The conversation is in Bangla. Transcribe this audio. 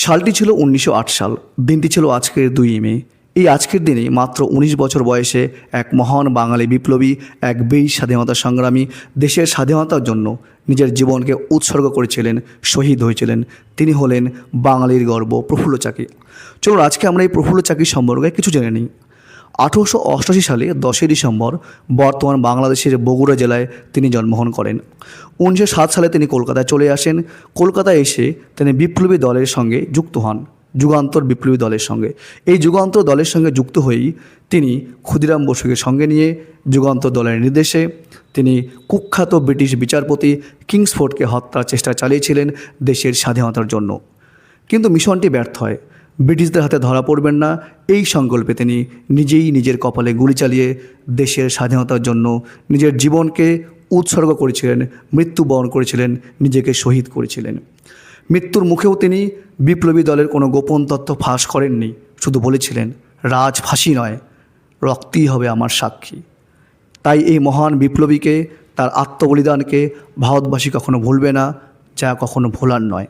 সালটি ছিল 1908 সাল। দিনটি ছিল আজকের 2 মে। এই আজকের দিনে মাত্র 19 বছর বয়সে এক মহান বাঙালি বিপ্লবী, এক বীর স্বাধীনতা সংগ্রামী দেশের স্বাধীনতার জন্য নিজের জীবনকে উৎসর্গ করেছিলেন, শহীদ হয়েছিলেন। তিনি হলেন বাঙালির গর্ব প্রফুল্ল চাকি। চলুন আজকে আমরা এই প্রফুল্ল চাকি সম্পর্কে কিছু জেনে নিই। 1888 সালে 10ই ডিসেম্বর বর্তমান বাংলাদেশের বগুড়া জেলায় তিনি জন্মগ্রহণ করেন। 1907 সালে তিনি কলকাতায় চলে আসেন। কলকাতায় এসে তিনি বিপ্লবী দলের সঙ্গে যুক্ত হন, যুগান্তর বিপ্লবী দলের সঙ্গে। এই যুগান্তর দলের সঙ্গে যুক্ত হয়েই তিনি ক্ষুদিরাম বসুকে সঙ্গে নিয়ে যুগান্তর দলের নির্দেশে তিনি কুখ্যাত ব্রিটিশ বিচারপতি কিংসফোর্ডকে হত্যার চেষ্টা চালিয়েছিলেন দেশের স্বাধীনতার জন্য। কিন্তু মিশনটি ব্যর্থ হয়। ব্রিটিশদের হাতে ধরা পড়বেন না, এই সংকল্পে তিনি নিজেই নিজের কপালে গুলি চালিয়ে দেশের স্বাধীনতার জন্য নিজের জীবনকে উৎসর্গ করেছিলেন, মৃত্যুবরণ করেছিলেন, নিজেকে শহীদ করেছিলেন। মৃত্যুর মুখেও তিনি বিপ্লবী দলের কোনো গোপন তথ্য ফাঁস করেননি, শুধু বলেছিলেন, রাজ ফাঁসি নয়, রক্তই হবে আমার সাক্ষী। তাই এই মহান বিপ্লবীকে, তার আত্মবলিদানকে ভারতবাসী কখনো ভুলবে না, যা কখনো ভোলার নয়।